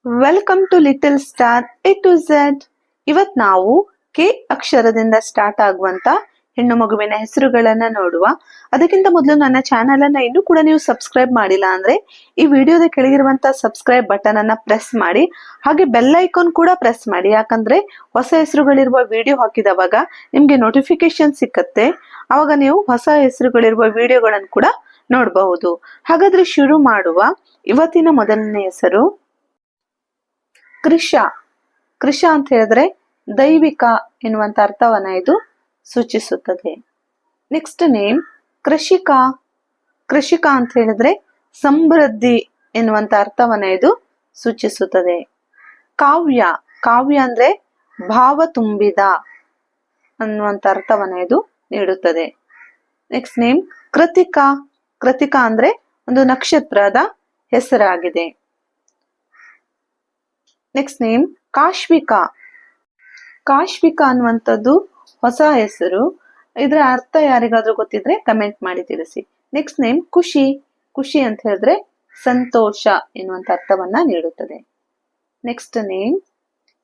Welcome to little star A to Z. ಇವತ್ ನಾವು K ಅಕ್ಷರದಿಂದ ಸ್ಟಾರ್ಟ್ ಆಗುವಂತ ಹೆಣ್ಣು ಮಗುವಿನ ಹೆಸರುಗಳನ್ನ ನೋಡುವ. ಅದಕ್ಕಿಂತ ಮೊದಲು ನನ್ನ ಚಾನೆಲ್ ಅನ್ನ ಇನ್ನೂ ಕೂಡ ನೀವು ಸಬ್ಸ್ಕ್ರೈಬ್ ಮಾಡಿಲ್ಲ ಅಂದ್ರೆ ಈ ವಿಡಿಯೋದ ಕೆಳಗಿರುವಂತ ಸಬ್ಸ್ಕ್ರೈಬ್ ಬಟನ್ ಅನ್ನ ಪ್ರೆಸ್ ಮಾಡಿ, ಹಾಗೆ ಬೆಲ್ ಐಕಾನ್ ಕೂಡ ಪ್ರೆಸ್ ಮಾಡಿ. ಯಾಕಂದ್ರೆ ಹೊಸ ಹೆಸರುಗಳಿರುವ ವಿಡಿಯೋ ಹಾಕಿದವಾಗ ನಿಮ್ಗೆ ನೋಟಿಫಿಕೇಶನ್ ಸಿಕ್ಕತ್ತೆ. ಅವಾಗ ನೀವು ಹೊಸ ಹೆಸರುಗಳಿರುವ ವಿಡಿಯೋಗಳನ್ನು ಕೂಡ ನೋಡಬಹುದು. ಹಾಗಾದ್ರೆ ಶುರು ಮಾಡುವ. ಇವತ್ತಿನ ಮೊದಲನೇ ಹೆಸರು ಕೃಷ. ಕೃಷ ಅಂತ ಹೇಳಿದ್ರೆ ದೈವಿಕ ಎನ್ನುವಂತ ಅರ್ಥವನ್ನ ಇದು ಸೂಚಿಸುತ್ತದೆ. ನೆಕ್ಸ್ಟ್ ನೇಮ್ ಕೃಷಿಕ. ಕೃಷಿಕ ಅಂತ ಹೇಳಿದ್ರೆ ಸಮೃದ್ಧಿ ಎನ್ನುವಂತ ಅರ್ಥವನ್ನ ಇದು ಸೂಚಿಸುತ್ತದೆ. ಕಾವ್ಯ. ಕಾವ್ಯ ಅಂದ್ರೆ ಭಾವ ತುಂಬಿದ ಅನ್ನುವಂತ ಅರ್ಥವನ್ನ ಇದು ನೀಡುತ್ತದೆ. Next name Krittika. ಕೃತಿಕ ಅಂದ್ರೆ ಒಂದು ನಕ್ಷತ್ರದ ಹೆಸರಾಗಿದೆ. Next name ಕಾಶ್ವಿಕ. ಕಾಶ್ವಿಕ ಅನ್ನುವಂಥದ್ದು ಹೊಸ ಹೆಸರು. ಇದರ ಅರ್ಥ ಯಾರಿಗಾದ್ರೂ ಗೊತ್ತಿದ್ರೆ ಕಮೆಂಟ್ ಮಾಡಿ ತಿಳಿಸಿ. ನೆಕ್ಸ್ಟ್ ನೇಮ್ ಖುಷಿ. ಖುಷಿ ಅಂತ ಹೇಳಿದ್ರೆ ಸಂತೋಷ ಎನ್ನುವಂತ ಅರ್ಥವನ್ನ ನೀಡುತ್ತದೆ. ನೆಕ್ಸ್ಟ್ ನೇಮ್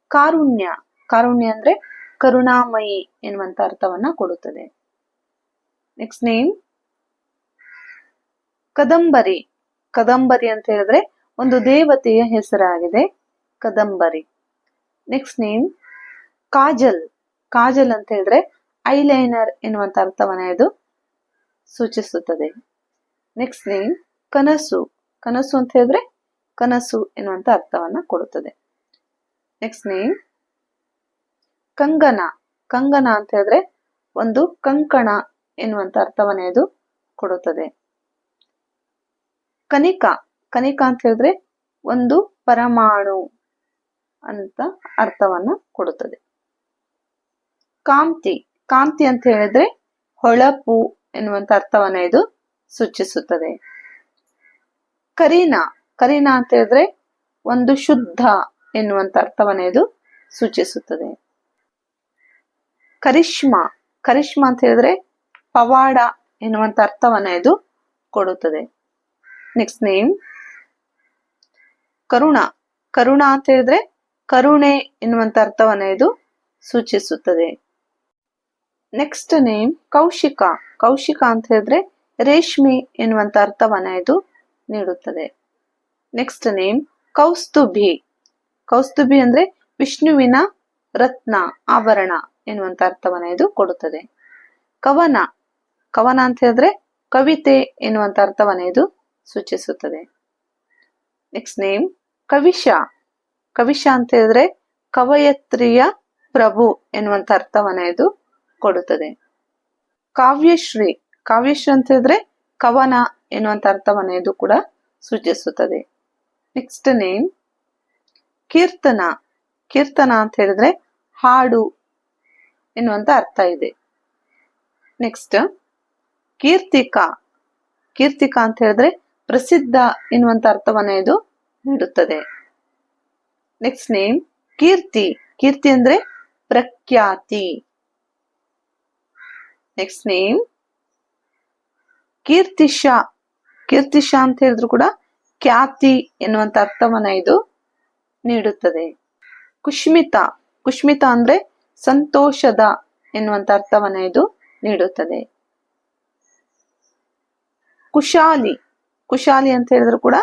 ಕಾರುಣ್ಯ. ಕಾರುಣ್ಯ ಅಂದ್ರೆ ಕರುಣಾಮಯಿ ಎನ್ನುವಂತ ಅರ್ಥವನ್ನ ಕೊಡುತ್ತದೆ. Next name ಕದಂಬರಿ. ಕದಂಬರಿ ಅಂತ ಹೇಳಿದ್ರೆ ಒಂದು ದೇವತೆಯ ಹೆಸರಾಗಿದೆ, ಕದಂಬರಿ. Next name Kajal. ಕಾಜಲ್ ಅಂತ ಹೇಳಿದ್ರೆ ಐಲೈನರ್ ಎನ್ನುವಂತ ಅರ್ಥವನ್ನ ಇದು ಸೂಚಿಸುತ್ತದೆ. ನೆಕ್ಸ್ಟ್ ನೇಮ್ ಕನಸು. ಕನಸು ಅಂತ ಹೇಳಿದ್ರೆ ಕನಸು ಎನ್ನುವಂತ ಅರ್ಥವನ್ನ ಕೊಡುತ್ತದೆ. Next name Kangana. ಕಂಗನ ಅಂತ ಹೇಳಿದ್ರೆ ಒಂದು ಕಂಕಣ ಎನ್ನುವಂತ ಅರ್ಥವನ್ನ ಇದು ಕೊಡುತ್ತದೆ. ಕನಿಕ. ಕನಿಕ ಅಂತ ಹೇಳಿದ್ರೆ ಒಂದು ಪರಮಾಣು ಅಂತ ಅರ್ಥವನ್ನ ಕೊಡುತ್ತದೆ. ಕಾಂತಿ. ಕಾಂತಿ ಅಂತ ಹೇಳಿದ್ರೆ ಹೊಳಪು ಎನ್ನುವಂತ ಅರ್ಥವನ್ನ ಇದು ಸೂಚಿಸುತ್ತದೆ. ಕರೀನಾ. ಕರೀನಾ ಅಂತ ಹೇಳಿದ್ರೆ ಒಂದು ಶುದ್ಧ ಎನ್ನುವಂತ ಅರ್ಥವನ್ನ ಇದು ಸೂಚಿಸುತ್ತದೆ. ಕರಿಷ್ಮಾ. ಕರಿಷ್ಮಾ ಅಂತ ಹೇಳಿದ್ರೆ ಪವಾಡ ಎನ್ನುವಂತ ಅರ್ಥವನ್ನ ಇದು ಕೊಡುತ್ತದೆ. ನೆಕ್ಸ್ಟ್ ನೇಮ್ ಕರುಣ. ಕರುಣ ಅಂತ ಹೇಳಿದ್ರೆ ಕರುಣೆ ಎನ್ನುವಂತ ಅರ್ಥವನ್ನ ಇದು ಸೂಚಿಸುತ್ತದೆ. Next name Kaushika. ಕೌಶಿಕ ಅಂತ ಹೇಳಿದ್ರೆ ರೇಷ್ಮೆ ಎನ್ನುವಂತ ಅರ್ಥವನ್ನ ಇದು ನೀಡುತ್ತದೆ. Next name ಕೌಸ್ತುಭಿ. ಕೌಸ್ತುಭಿ ಅಂದ್ರೆ ವಿಷ್ಣುವಿನ ರತ್ನ, ಆಭರಣ ಎನ್ನುವಂತ ಅರ್ಥವನ್ನ ಇದು ಕೊಡುತ್ತದೆ. ಕವನ. ಕವನ ಅಂತ ಹೇಳಿದ್ರೆ ಕವಿತೆ ಎನ್ನುವಂತ ಅರ್ಥವನ್ನ ಇದು ಸೂಚಿಸುತ್ತದೆ. Next name ಕವಿಶ. ಕವಿಶ ಅಂತ ಹೇಳಿದ್ರೆ ಕವಯತ್ರಿಯ ಪ್ರಭು ಎನ್ನುವಂತ ಅರ್ಥವನ್ನ ಇದು ಕೊಡುತ್ತದೆ. ಕಾವ್ಯಶ್ರೀ. ಕಾವ್ಯಶ್ರೀ ಅಂತ ಹೇಳಿದ್ರೆ ಕವನ ಎನ್ನುವಂತ ಅರ್ಥವನ್ನ ಇದು ಕೂಡ ಸೂಚಿಸುತ್ತದೆ. ನೆಕ್ಸ್ಟ್ ನೇಮ್ ಕೀರ್ತನ. ಕೀರ್ತನ ಅಂತ ಹೇಳಿದ್ರೆ ಹಾಡು ಎನ್ನುವಂತ ಅರ್ಥ ಇದೆ. ನೆಕ್ಸ್ಟ್ ಕೀರ್ತಿಕ. ಕೀರ್ತಿಕ ಅಂತ ಹೇಳಿದ್ರೆ ಪ್ರಸಿದ್ಧ ಎನ್ನುವಂತ ಅರ್ಥವನ್ನ ಇದು ನೀಡುತ್ತದೆ. ನೆಕ್ಸ್ಟ್ ನೇಮ್ ಕೀರ್ತಿ. ಕೀರ್ತಿ ಅಂದ್ರೆ ಪ್ರಖ್ಯಾತಿ. Next name ಕೀರ್ತಿಶ. ಕೀರ್ತಿಶ ಅಂತ ಹೇಳಿದ್ರು ಕೂಡ ಖ್ಯಾತಿ ಎನ್ನುವಂತ ಅರ್ಥವನ್ನ ಇದು ನೀಡುತ್ತದೆ. ಕುಶ್ಮಿತ. ಕುಶ್ಮಿತ ಅಂದ್ರೆ ಸಂತೋಷದ ಎನ್ನುವಂತ ಅರ್ಥವನ್ನ ಇದು ನೀಡುತ್ತದೆ. ಕುಶಾಲಿ. ಕುಶಾಲಿ ಅಂತ ಹೇಳಿದ್ರು ಕೂಡ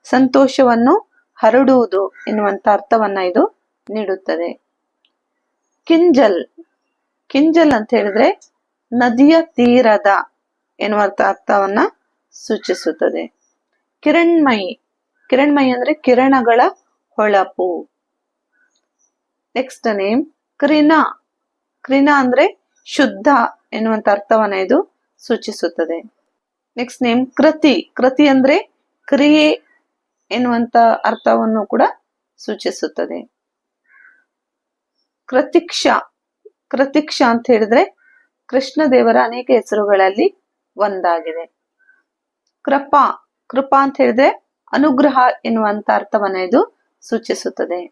ಸಂತೋಷವನ್ನು ಹರಡುವುದು ಎನ್ನುವಂತ ಅರ್ಥವನ್ನ ಇದು ನೀಡುತ್ತದೆ. ಕಿಂಜಲ್. ಕಿಂಜಲ್ ಅಂತ ಹೇಳಿದ್ರೆ ನದಿಯ ತೀರದ ಎನ್ನುವಂತ ಅರ್ಥವನ್ನ ಸೂಚಿಸುತ್ತದೆ. ಕಿರಣ್ಮಯಿ. ಕಿರಣ್ಮಯಿ ಅಂದ್ರೆ ಕಿರಣಗಳ ಹೊಳಪು. Next name ಕ್ರಿನಾ. ಕ್ರಿನಾ ಅಂದ್ರೆ ಶುದ್ಧ ಎನ್ನುವಂತ ಅರ್ಥವನ್ನ ಇದು ಸೂಚಿಸುತ್ತದೆ. ನೆಕ್ಸ್ಟ್ ನೇಮ್ ಕೃತಿ. ಕೃತಿ ಅಂದ್ರೆ ಕ್ರಿಯೆ ಎನ್ನುವಂತ ಅರ್ಥವನ್ನು ಕೂಡ ಸೂಚಿಸುತ್ತದೆ. ಕೃತಿಕ್ಷ. ಕೃತಿಕ್ಷ ಅಂತ ಹೇಳಿದ್ರೆ ಕೃಷ್ಣ ದೇವರ ಅನೇಕ ಹೆಸರುಗಳಲ್ಲಿ ಒಂದಾಗಿದೆ. ಕೃಪಾ. ಕೃಪಾ ಅಂತ ಹೇಳಿದ್ರೆ ಅನುಗ್ರಹ ಎನ್ನುವಂತ ಅರ್ಥವನ್ನ ಇದು ಸೂಚಿಸುತ್ತದೆ.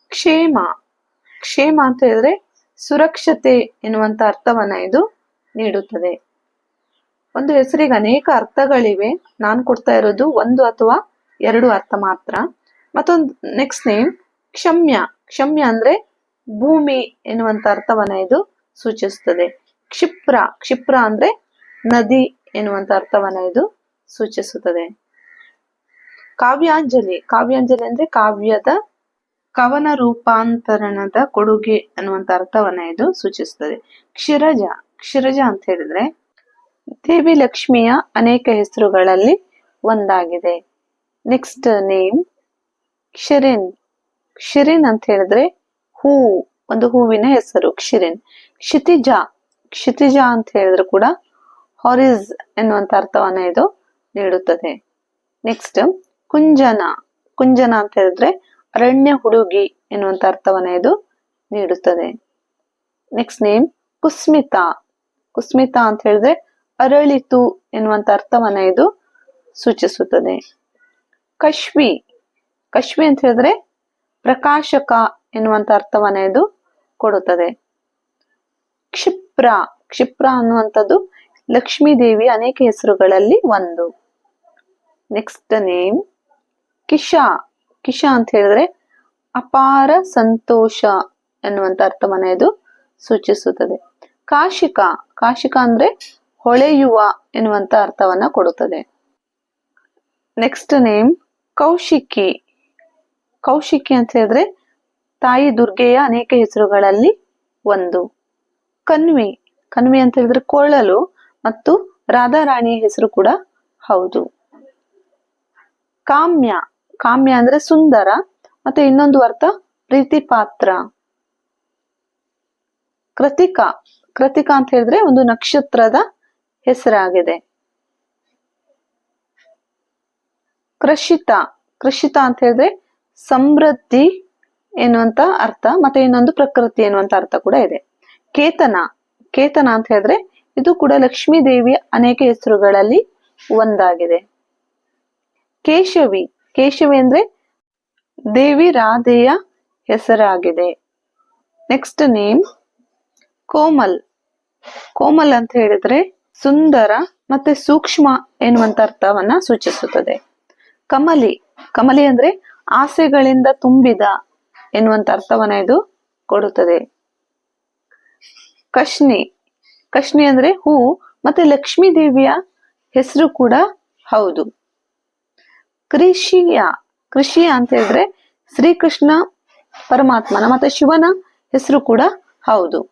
ಕ್ಷೇಮ. ಕ್ಷೇಮ ಅಂತ ಹೇಳಿದ್ರೆ ಸುರಕ್ಷತೆ ಎನ್ನುವಂತ ಅರ್ಥವನ್ನ ಇದು ನೀಡುತ್ತದೆ. ಒಂದು ಹೆಸರಿಗೆ ಅನೇಕ ಅರ್ಥಗಳಿವೆ. ನಾನು ಕೊಡ್ತಾ ಇರೋದು ಒಂದು ಅಥವಾ ಎರಡು ಅರ್ಥ ಮಾತ್ರ. ಮತ್ತೊಂದು ನೆಕ್ಸ್ಟ್ ನೇಮ್ ಕ್ಷಮ್ಯ. ಕ್ಷಮ್ಯ ಅಂದ್ರೆ ಭೂಮಿ ಎನ್ನುವಂತ ಅರ್ಥವನ್ನ ಇದು ಸೂಚಿಸುತ್ತದೆ. ಕ್ಷಿಪ್ರ. ಕ್ಷಿಪ್ರ ಅಂದ್ರೆ ನದಿ ಎನ್ನುವಂತ ಅರ್ಥವನ್ನ ಇದು ಸೂಚಿಸುತ್ತದೆ. ಕಾವ್ಯಾಂಜಲಿ. ಕಾವ್ಯಾಂಜಲಿ ಅಂದ್ರೆ ಕಾವ್ಯದ ಕವನ ರೂಪಾಂತರಣದ ಕೊಡುಗೆ ಅನ್ನುವಂತ ಅರ್ಥವನ್ನ ಇದು ಸೂಚಿಸುತ್ತದೆ. ಕ್ಷೀರಜ. ಕ್ಷೀರಜ ಅಂತ ಹೇಳಿದ್ರೆ ದೇವಿ ಲಕ್ಷ್ಮಿಯ ಅನೇಕ ಹೆಸರುಗಳಲ್ಲಿ ಒಂದಾಗಿದೆ. Next name ಕ್ಷಿರಿನ್. ಕ್ಷಿರಿನ್ ಅಂತ ಹೇಳಿದ್ರೆ ಹೂ, ಒಂದು ಹೂವಿನ ಹೆಸರು ಕ್ಷಿರಿನ್. ಕ್ಷಿತಿಜ. ಕ್ಷಿತಿಜ ಅಂತ ಹೇಳಿದ್ರೆ ಕೂಡ ಹಾರಿಸ್ ಎನ್ನುವಂತ ಅರ್ಥವನ್ನ ಇದು ನೀಡುತ್ತದೆ. ನೆಕ್ಸ್ಟ್ ಕುಂಜನ. ಕುಂಜನ ಅಂತ ಹೇಳಿದ್ರೆ ಅರಣ್ಯ ಹುಡುಗಿ ಎನ್ನುವಂತ ಅರ್ಥವನ್ನ ಇದು ನೀಡುತ್ತದೆ. Next name ಕುಸ್ಮಿತ. ಕುಸ್ಮಿತ ಅಂತ ಹೇಳಿದ್ರೆ ಅರಳಿತು ಎನ್ನುವಂತ ಅರ್ಥವನ್ನ ಇದು ಸೂಚಿಸುತ್ತದೆ. ಕಶ್ವಿ. ಕಶ್ವಿ ಅಂತ ಹೇಳಿದ್ರೆ ಪ್ರಕಾಶಕ ಎನ್ನುವಂತ ಅರ್ಥವನ್ನ ಇದು ಕೊಡುತ್ತದೆ. ಕ್ಷಿಪ್ರ. ಕ್ಷಿಪ್ರ ಅನ್ನುವಂಥದ್ದು ಲಕ್ಷ್ಮೀ ದೇವಿಯ ಅನೇಕ ಹೆಸರುಗಳಲ್ಲಿ ಒಂದು. Next name ಕಿಶ. ಕಿಶ ಅಂತ ಹೇಳಿದ್ರೆ ಅಪಾರ ಸಂತೋಷ ಎನ್ನುವಂತ ಅರ್ಥವನ್ನ ಇದು ಸೂಚಿಸುತ್ತದೆ. ಕಾಶಿಕ. ಕಾಶಿಕ ಅಂದ್ರೆ ಹೊಳೆಯುವ ಎನ್ನುವಂತ ಅರ್ಥವನ್ನ ಕೊಡುತ್ತದೆ. Next name Kaushiki. ಕೌಶಿಕಿ ಅಂತ ಹೇಳಿದ್ರೆ ತಾಯಿ ದುರ್ಗೆಯ ಅನೇಕ ಹೆಸರುಗಳಲ್ಲಿ ಒಂದು. ಕನ್ವಿ. ಕನ್ವಿ ಅಂತ ಹೇಳಿದ್ರೆ ಕೊಳ್ಳಲು ಮತ್ತು ರಾಧಾರಾಣಿಯ ಹೆಸರು ಕೂಡ ಹೌದು. ಕಾಮ್ಯ. ಕಾಮ್ಯ ಅಂದ್ರೆ ಸುಂದರ ಮತ್ತೆ ಇನ್ನೊಂದು ಅರ್ಥ ಪ್ರೀತಿ ಪಾತ್ರ. ಕೃತಿಕ. ಕೃತಿಕ ಅಂತ ಹೇಳಿದ್ರೆ ಒಂದು ನಕ್ಷತ್ರದ ಹೆಸರಾಗಿದೆ. ಕೃಷಿತ. ಕೃಷಿತ ಅಂತ ಹೇಳಿದ್ರೆ ಸಮೃದ್ಧಿ ಎನ್ನುವಂತ ಅರ್ಥ ಮತ್ತೆ ಇನ್ನೊಂದು ಪ್ರಕೃತಿ ಎನ್ನುವಂತ ಅರ್ಥ ಕೂಡ ಇದೆ. ಕೇತನ. ಕೇತನ ಅಂತ ಹೇಳಿದ್ರೆ ಇದು ಕೂಡ ಲಕ್ಷ್ಮೀ ದೇವಿಯ ಅನೇಕ ಹೆಸರುಗಳಲ್ಲಿ ಒಂದಾಗಿದೆ. ಕೇಶವಿ. ಕೇಶವಿ ಅಂದ್ರೆ ದೇವಿ ರಾಧೆಯ ಹೆಸರಾಗಿದೆ. Next name Komal. ಕೋಮಲ್ ಅಂತ ಹೇಳಿದ್ರೆ ಸುಂದರ ಮತ್ತೆ ಸೂಕ್ಷ್ಮ ಎನ್ನುವಂತ ಅರ್ಥವನ್ನ ಸೂಚಿಸುತ್ತದೆ. ಕಮಲಿ. ಕಮಲಿ ಅಂದ್ರೆ ಆಸೆಗಳಿಂದ ತುಂಬಿದ ಎನ್ನುವಂತ ಅರ್ಥವನ್ನ ಇದು ಕೊಡುತ್ತದೆ. ಕಶ್ನಿ. ಕಶ್ನಿ ಅಂದ್ರೆ ಹೂ ಮತ್ತೆ ಲಕ್ಷ್ಮೀ ದೇವಿಯ ಹೆಸರು ಕೂಡ ಹೌದು. ಕೃಷಿಯ. ಕೃಷಿಯ ಅಂತ ಹೇಳಿದ್ರೆ ಶ್ರೀಕೃಷ್ಣ ಪರಮಾತ್ಮನ ಮತ್ತೆ ಶಿವನ ಹೆಸರು ಕೂಡ ಹೌದು.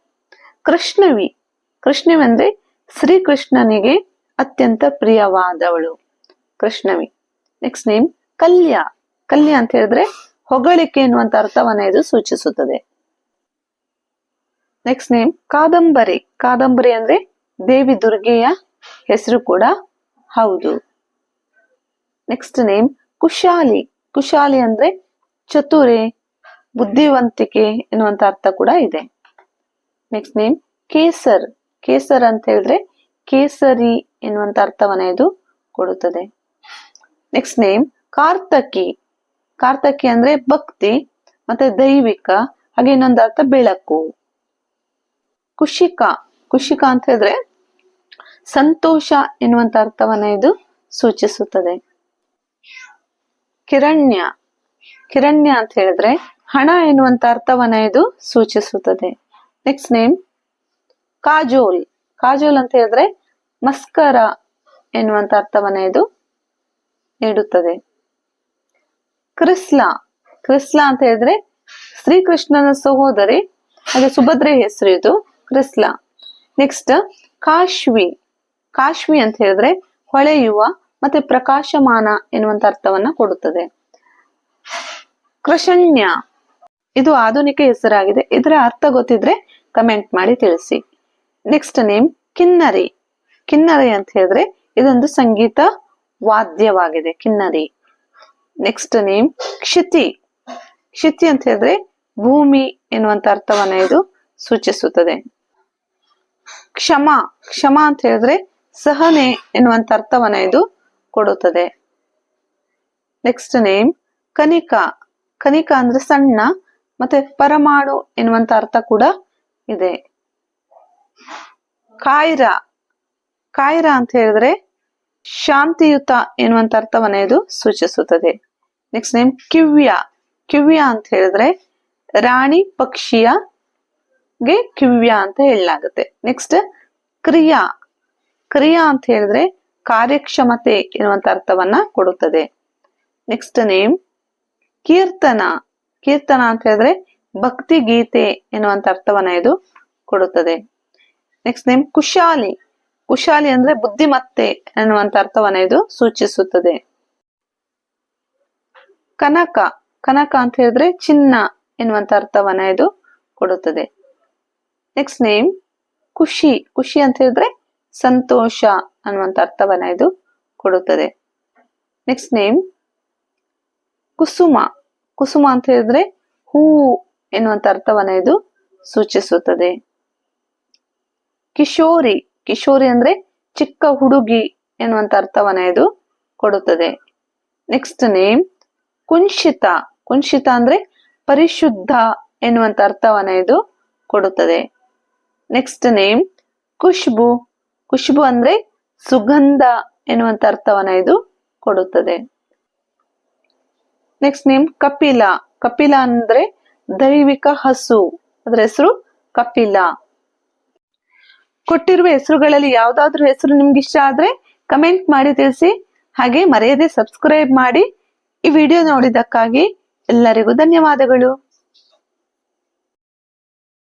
ಕೃಷ್ಣವಿ. ಕೃಷ್ಣವಿ ಅಂದ್ರೆ ಶ್ರೀಕೃಷ್ಣನಿಗೆ ಅತ್ಯಂತ ಪ್ರಿಯವಾದವಳು ಕೃಷ್ಣವಿ. Next name Kalya. ಕಲ್ಯ ಅಂತ ಹೇಳಿದ್ರೆ ಹೊಗಳಿಕೆ ಎನ್ನುವಂತ ಅರ್ಥವನ್ನ ಇದು ಸೂಚಿಸುತ್ತದೆ. ನೆಕ್ಸ್ಟ್ ನೇಮ್ ಕಾದಂಬರಿ. ಕಾದಂಬರಿ ಅಂದ್ರೆ ದೇವಿ ದುರ್ಗೆಯ ಹೆಸರು ಕೂಡ ಹೌದು. Next name ಕುಶಾಲಿ. ಕುಶಾಲಿ ಅಂದ್ರೆ ಚತುರೆ ಬುದ್ಧಿವಂತಿಕೆ ಎನ್ನುವಂತ ಅರ್ಥ ಕೂಡ ಇದೆ. Next name Kesar. ಕೇಸರ್ ಅಂತ ಹೇಳಿದ್ರೆ ಕೇಸರಿ ಎನ್ನುವಂತ ಅರ್ಥವನ್ನ ಇದು ಕೊಡುತ್ತದೆ. Next name ಕಾರ್ತಕಿ. ಕಾರ್ತಕಿ ಅಂದ್ರೆ ಭಕ್ತಿ ಮತ್ತೆ ದೈವಿಕ ಹಾಗೆ ಇನ್ನೊಂದು ಅರ್ಥ ಬೆಳಕು. ಕುಶಿಕ. ಕುಶಿಕ ಅಂತ ಹೇಳಿದ್ರೆ ಸಂತೋಷ ಎನ್ನುವಂತ ಅರ್ಥವನ್ನ ಇದು ಸೂಚಿಸುತ್ತದೆ. ಕಿರಣ್ಯ. ಕಿರಣ್ಯ ಅಂತ ಹೇಳಿದ್ರೆ ಹಣ ಎನ್ನುವಂತ ಅರ್ಥವನ್ನ ಇದು ಸೂಚಿಸುತ್ತದೆ. Next name Kajol. ಕಾಜೋಲ್ ಅಂತ ಹೇಳಿದ್ರೆ ಮಸ್ಕರ ಎನ್ನುವಂತ ಅರ್ಥವನ್ನ ಇದು ನೀಡುತ್ತದೆ. ಕ್ರಿಸ್ಲಾ. ಕ್ರಿಸ್ಲಾ ಅಂತ ಹೇಳಿದ್ರೆ ಶ್ರೀಕೃಷ್ಣನ ಸಹೋದರಿ ಹಾಗೆ ಸುಭದ್ರೆ ಹೆಸರು ಇದು ಕ್ರಿಸ್ಲಾ. ನೆಕ್ಸ್ಟ್ ಕಾಶ್ವಿ. ಕಾಶ್ವಿ ಅಂತ ಹೇಳಿದ್ರೆ ಹೊಳೆಯುವ ಮತ್ತೆ ಪ್ರಕಾಶಮಾನ ಎನ್ನುವಂತ ಅರ್ಥವನ್ನ ಕೊಡುತ್ತದೆ. ಕೃಷಣ್ಯ. ಇದು ಆಧುನಿಕ ಹೆಸರಾಗಿದೆ. ಇದರ ಅರ್ಥ ಗೊತ್ತಿದ್ರೆ ಕಮೆಂಟ್ ಮಾಡಿ ತಿಳಿಸಿ. ನೆಕ್ಸ್ಟ್ ನೇಮ್ ಕಿನ್ನರಿ. ಕಿನ್ನರಿ ಅಂತ ಹೇಳಿದ್ರೆ ಇದೊಂದು ಸಂಗೀತ ವಾದ್ಯವಾಗಿದೆ ಕಿನ್ನರಿ. Next name Kshiti. ಕ್ಷಿತಿ ಅಂತ ಹೇಳಿದ್ರೆ ಭೂಮಿ ಎನ್ನುವಂತ ಅರ್ಥವನ್ನ ಇದು ಸೂಚಿಸುತ್ತದೆ. ಕ್ಷಮ. ಕ್ಷಮ ಅಂತ ಹೇಳಿದ್ರೆ ಸಹನೆ ಎನ್ನುವಂತ ಅರ್ಥವನ್ನ ಇದು ಕೊಡುತ್ತದೆ. Next name ಕನಿಕ. ಕನಿಕ ಅಂದ್ರೆ ಸಣ್ಣ ಮತ್ತೆ ಪರಮಾಣು ಎನ್ನುವಂತ ಅರ್ಥ ಕೂಡ ಇದೆ. ಕಾಯ್ರ. ಕಾಯ್ರ ಅಂತ ಹೇಳಿದ್ರೆ ಶಾಂತಿಯುತ ಎನ್ನುವಂತ ಅರ್ಥವನ್ನ ಇದು ಸೂಚಿಸುತ್ತದೆ. Next name ಕಿವ್ಯ. ಕಿವ್ಯ ಅಂತ ಹೇಳಿದ್ರೆ ರಾಣಿ ಪಕ್ಷಿಯಗೆ ಕಿವ್ಯ ಅಂತ ಹೇಳಲಾಗುತ್ತೆ. ನೆಕ್ಸ್ಟ್ ಕ್ರಿಯಾ. ಕ್ರಿಯಾ ಅಂತ ಹೇಳಿದ್ರೆ ಕಾರ್ಯಕ್ಷಮತೆ ಎನ್ನುವಂತ ಅರ್ಥವನ್ನ ಕೊಡುತ್ತದೆ. ನೆಕ್ಸ್ಟ್ ನೇಮ್ ಕೀರ್ತನ. ಕೀರ್ತನ ಅಂತ ಹೇಳಿದ್ರೆ ಭಕ್ತಿ ಗೀತೆ ಎನ್ನುವಂತ ಅರ್ಥವನ್ನ ಇದು ಕೊಡುತ್ತದೆ. Next name ಕುಶಾಲಿ. ಕುಶಾಲಿ ಅಂದ್ರೆ ಬುದ್ಧಿಮತ್ತೆ ಎನ್ನುವಂತ ಅರ್ಥವನ್ನ ಇದು ಸೂಚಿಸುತ್ತದೆ. ಕನಕ. ಕನಕ ಅಂತ ಹೇಳಿದ್ರೆ ಚಿನ್ನ ಎನ್ನುವಂತ ಅರ್ಥವನ್ನ ಇದು ಕೊಡುತ್ತದೆ. ನೆಕ್ಸ್ಟ್ ನೇಮ್ ಖುಷಿ. ಖುಷಿ ಅಂತ ಹೇಳಿದ್ರೆ ಸಂತೋಷ ಅನ್ನುವಂತ ಅರ್ಥವನ್ನ ಇದು ಕೊಡುತ್ತದೆ. ನೆಕ್ಸ್ಟ್ ನೇಮ್ ಕುಸುಮ. ಕುಸುಮ ಅಂತ ಹೇಳಿದ್ರೆ ಹೂವು ಎನ್ನುವಂತ ಅರ್ಥವನ್ನ ಇದು ಸೂಚಿಸುತ್ತದೆ. ಕಿಶೋರಿ. ಕಿಶೋರಿ ಅಂದ್ರೆ ಚಿಕ್ಕ ಹುಡುಗಿ ಎನ್ನುವಂತ ಅರ್ಥವನ್ನ ಇದು ಕೊಡುತ್ತದೆ. Next name ಕುಂಶಿತ. ಕುಂಶಿತ ಅಂದ್ರೆ ಪರಿಶುದ್ಧ ಎನ್ನುವಂತ ಅರ್ಥವನ್ನ ಇದು ಕೊಡುತ್ತದೆ. Next name Khushbu. ಖುಷ್ಬು ಅಂದ್ರೆ ಸುಗಂಧ ಎನ್ನುವಂತ ಅರ್ಥವನ್ನ ಇದು ಕೊಡುತ್ತದೆ. Next name Kapila. ಕಪಿಲ ಅಂದ್ರೆ ದೈವಿಕ ಹಸು, ಅದರ ಹೆಸರು ಕಪಿಲ. ಕೊಟ್ಟಿರುವ ಹೆಸರುಗಳಲ್ಲಿ ಯಾವ್ದಾದ್ರು ಹೆಸರು ನಿಮ್ಗೆ ಇಷ್ಟ ಆದ್ರೆ ಕಮೆಂಟ್ ಮಾಡಿ ತಿಳಿಸಿ. ಹಾಗೆ ಮರೆಯದೆ ಸಬ್ಸ್ಕ್ರೈಬ್ ಮಾಡಿ. ಈ ವಿಡಿಯೋ ನೋಡಿದ್ದಕ್ಕಾಗಿ ಎಲ್ಲರಿಗೂ ಧನ್ಯವಾದಗಳು.